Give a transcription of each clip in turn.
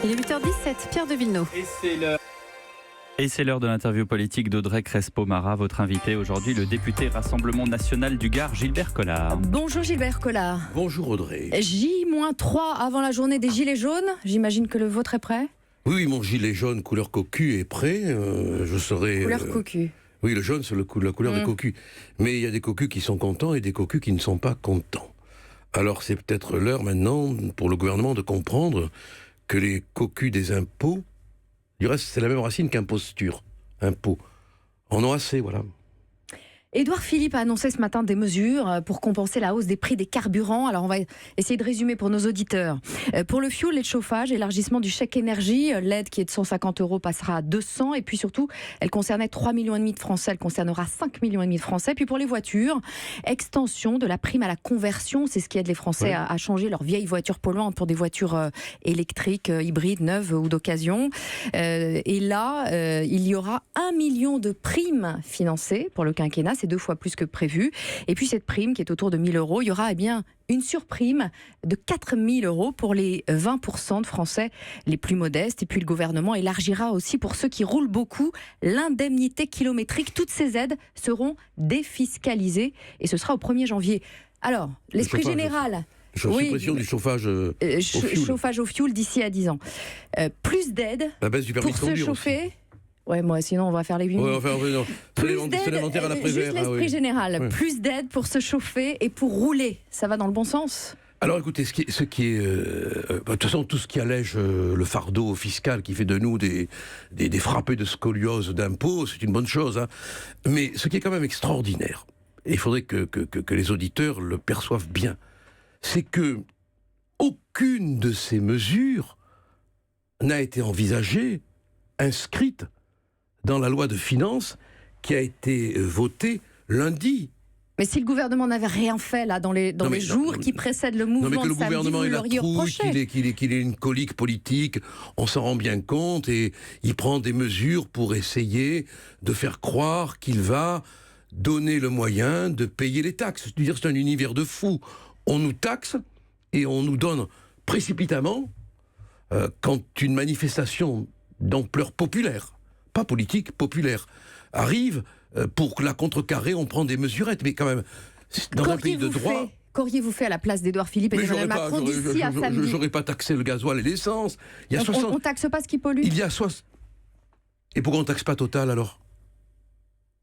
Il est 8h17, Pierre de Villeneuve. Et c'est l'heure de l'interview politique d'Audrey Crespo-Mara. Votre invité aujourd'hui, le député Rassemblement National du Gard, Gilbert Collard. Bonjour Gilbert Collard. Bonjour Audrey. J-3 avant la journée des Gilets jaunes. J'imagine que le vôtre est prêt. Oui, mon gilet jaune couleur cocu est prêt. Je serai... Couleur cocu. Oui, le jaune, c'est la couleur des cocus. Mais il y a des cocus qui sont contents et des cocus qui ne sont pas contents. Alors c'est peut-être l'heure maintenant pour le gouvernement de comprendre que les cocus des impôts, du reste c'est la même racine qu'imposture, impôt, en ont assez, voilà. Édouard Philippe a annoncé ce matin des mesures pour compenser la hausse des prix des carburants. Alors on va essayer de résumer pour nos auditeurs. Pour le fioul et le chauffage, élargissement du chèque énergie, l'aide qui est de 150 € passera à 200. Et puis surtout, elle concernait 3,5 millions de Français, elle concernera 5,5 millions de Français. Puis pour les voitures, extension de la prime à la conversion. C'est ce qui aide les Français à changer leurs vieilles voitures polluantes pour des voitures électriques, hybrides, neuves ou d'occasion. Et là, il y aura 1 million de primes financées pour le quinquennat. C'est 2 fois plus que prévu. Et puis cette prime qui est autour de 1 000 €, il y aura une surprime de 4 000 € pour les 20% de Français les plus modestes. Et puis le gouvernement élargira aussi pour ceux qui roulent beaucoup l'indemnité kilométrique. Toutes ces aides seront défiscalisées et ce sera au 1er janvier. Alors, l'esprit général... Suppression du chauffage au fioul. Chauffage au fioul d'ici à 10 ans. Plus d'aides pour se chauffer... Aussi. Ouais, moi, sinon, on va faire les 8 minutes. C'est l'inventaire à la Prévert. Juste l'esprit général. Oui. Plus d'aide pour se chauffer et pour rouler. Ça va dans le bon sens ? Alors écoutez, de toute façon, tout ce qui allège le fardeau fiscal, qui fait de nous des frappés de scoliose d'impôts, c'est une bonne chose. Hein. Mais ce qui est quand même extraordinaire, et il faudrait que les auditeurs le perçoivent bien, c'est que aucune de ces mesures n'a été envisagée, inscrite dans la loi de finances qui a été votée lundi. Mais si le gouvernement n'avait rien fait là dans les jours qui précèdent le mouvement de samedi, vous l'auriez reproché. Qu'il ait une colique politique, on s'en rend bien compte, et il prend des mesures pour essayer de faire croire qu'il va donner le moyen de payer les taxes. C'est-à-dire, c'est un univers de fous. On nous taxe et on nous donne précipitamment, quand une manifestation d'ampleur populaire, pas politique, populaire, arrive, pour la contrecarrer, on prend des mesurettes. Mais quand même, dans un pays de droit... Qu'auriez-vous fait à la place d'Édouard Philippe et d'Emmanuel Macron d'ici à samedi ? J'aurais pas taxé le gasoil et l'essence. On ne taxe pas ce qui pollue ? Et pourquoi on ne taxe pas Total alors ?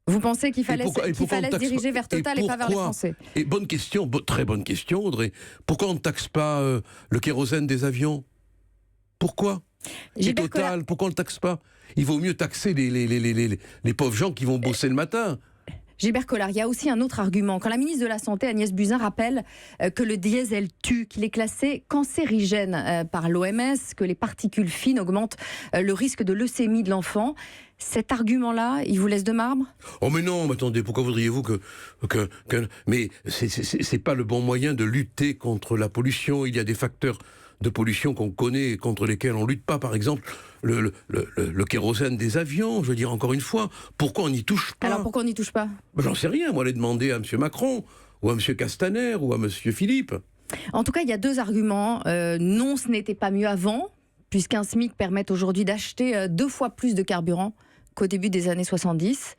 Vous pensez qu'il fallait se diriger vers Total et pas vers les Français ? Et bonne question, très bonne question, Audrey. Pourquoi on ne taxe pas le kérosène des avions ? Pourquoi ? Et Total, pourquoi on ne le taxe pas ? Il vaut mieux taxer les pauvres gens qui vont bosser le matin. Gilbert Collard, il y a aussi un autre argument. Quand la ministre de la Santé, Agnès Buzyn, rappelle que le diesel tue, qu'il est classé cancérigène par l'OMS, que les particules fines augmentent le risque de leucémie de l'enfant, cet argument-là, il vous laisse de marbre ? Oh mais non, mais attendez, pourquoi voudriez-vous mais c'est pas le bon moyen de lutter contre la pollution. Il y a des facteurs de pollution qu'on connaît et contre lesquels on lutte pas. Par exemple, le kérosène des avions, je veux dire encore une fois, pourquoi on n'y touche pas ? Alors pourquoi on n'y touche pas ? J'en sais rien, moi, aller demander à M. Macron, ou à M. Castaner, ou à M. Philippe. En tout cas, il y a 2 arguments. Non, ce n'était pas mieux avant, puisqu'un SMIC permet aujourd'hui d'acheter 2 fois plus de carburant qu'au début des années 70.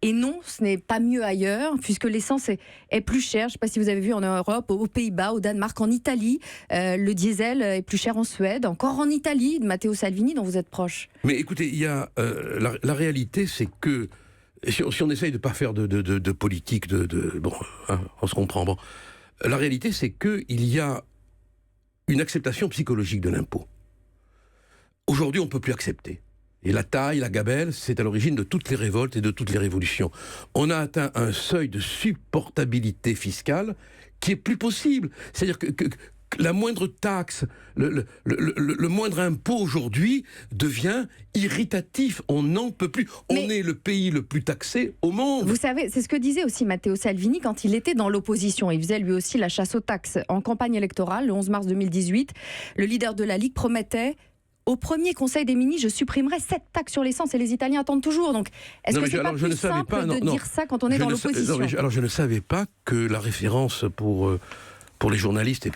Et non, ce n'est pas mieux ailleurs, puisque l'essence est plus chère. Je ne sais pas si vous avez vu en Europe, aux Pays-Bas, au Danemark, en Italie. Le diesel est plus cher en Suède, encore en Italie, de Matteo Salvini, dont vous êtes proche. Mais écoutez, il y a la réalité, c'est que si on essaye de ne pas faire de politique, on se comprend. Bon, la réalité, c'est qu'il y a une acceptation psychologique de l'impôt. Aujourd'hui, on ne peut plus accepter. Et la taille, la gabelle, c'est à l'origine de toutes les révoltes et de toutes les révolutions. On a atteint un seuil de supportabilité fiscale qui est plus possible. C'est-à-dire que la moindre taxe, le moindre impôt aujourd'hui devient irritatif. On n'en peut plus. On est le pays le plus taxé au monde. Vous savez, c'est ce que disait aussi Matteo Salvini quand il était dans l'opposition. Il faisait lui aussi la chasse aux taxes. En campagne électorale, le 11 mars 2018, le leader de la Ligue promettait: au premier Conseil des ministres, je supprimerai 7 taxes sur l'essence, et les Italiens attendent toujours. Donc, est-ce que c'est pas plus simple de dire ça quand on est dans l'opposition ? Alors, je ne savais pas que la référence pour pour les journalistes et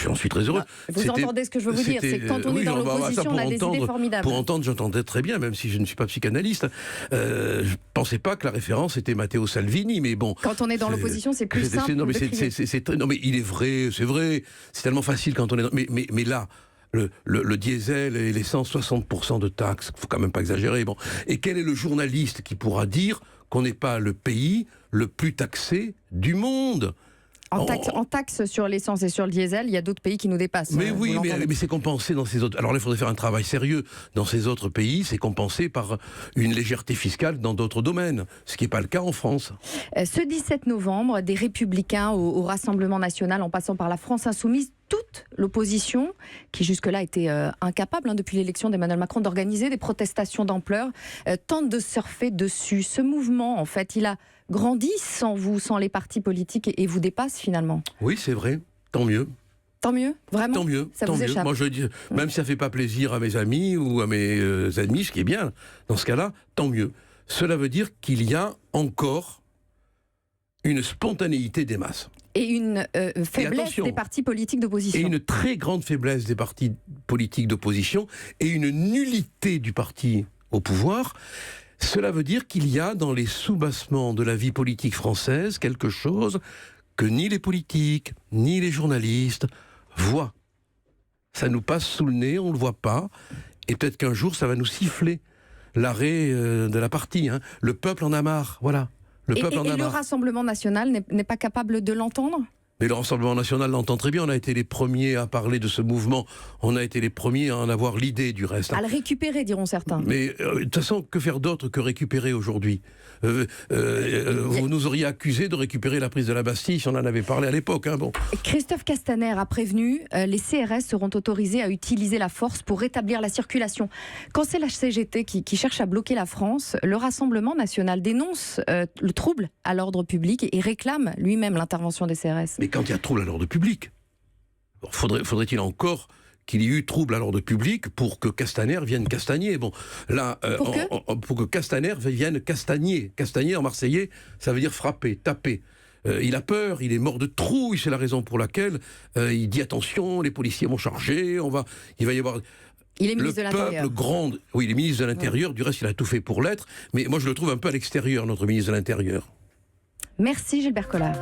j'en suis très heureux. Vous entendez ce que je veux vous dire, c'est que quand on est dans l'opposition, on a des idées formidables. Pour entendre, j'entendais très bien, même si je ne suis pas psychanalyste. Je ne pensais pas que la référence était Matteo Salvini, mais bon. Quand on est dans l'opposition, c'est plus simple. Non, mais il est vrai, c'est vrai. C'est tellement facile quand on est dans... Mais là... Le diesel et l'essence, 60% de taxes, faut quand même pas exagérer. Bon. Et quel est le journaliste qui pourra dire qu'on n'est pas le pays le plus taxé du monde ? En taxe sur l'essence et sur le diesel, il y a d'autres pays qui nous dépassent. Mais oui, mais c'est compensé dans ces autres... Alors là, il faudrait faire un travail sérieux dans ces autres pays. C'est compensé par une légèreté fiscale dans d'autres domaines, ce qui n'est pas le cas en France. Ce 17 novembre, des Républicains au Rassemblement national, en passant par la France insoumise, toute l'opposition, qui jusque-là était incapable, depuis l'élection d'Emmanuel Macron, d'organiser des protestations d'ampleur, tente de surfer dessus. Ce mouvement, en fait, il a grandi sans vous, sans les partis politiques, et vous dépasse finalement. Oui, c'est vrai. Tant mieux. Tant mieux, vraiment. Tant mieux, ça tant vous mieux. échappe. Moi, je dis, même si ça ne fait pas plaisir à mes amis ou à mes ennemis, ce qui est bien, dans ce cas-là, tant mieux. Cela veut dire qu'il y a encore une spontanéité des masses. Et une faiblesse des partis politiques d'opposition. Et une très grande faiblesse des partis politiques d'opposition et une nullité du parti au pouvoir. Cela veut dire qu'il y a dans les soubassements de la vie politique française quelque chose que ni les politiques, ni les journalistes voient. Ça nous passe sous le nez, on ne le voit pas, et peut-être qu'un jour ça va nous siffler l'arrêt de la partie. Le peuple en a marre, voilà. Le Rassemblement national n'est pas capable de l'entendre ? Mais le Rassemblement national l'entend très bien. On a été les premiers à parler de ce mouvement. On a été les premiers à en avoir l'idée, du reste. À le récupérer, diront certains. Mais de toute façon, que faire d'autre que récupérer aujourd'hui ? Vous nous auriez accusé de récupérer la prise de la Bastille si on en avait parlé à l'époque. Bon. Christophe Castaner a prévenu, les CRS seront autorisés à utiliser la force pour rétablir la circulation. Quand c'est la CGT qui cherche à bloquer la France, le Rassemblement national dénonce le trouble à l'ordre public et réclame lui-même l'intervention des CRS. Mais quand il y a trouble à l'ordre public, faudrait-il encore qu'il y ait eu trouble à l'ordre public pour que Castaner vienne castagner. Bon, là, pour que Castaner vienne castagner. Castagner en marseillais, ça veut dire frapper, taper. Il a peur, il est mort de trouille, c'est la raison pour laquelle il dit attention, les policiers vont charger, il va y avoir... Il est ministre de l'Intérieur. Oui, il est ministre de l'Intérieur, ouais. Du reste il a tout fait pour l'être, mais moi je le trouve un peu à l'extérieur, notre ministre de l'Intérieur. Merci Gilbert Collard.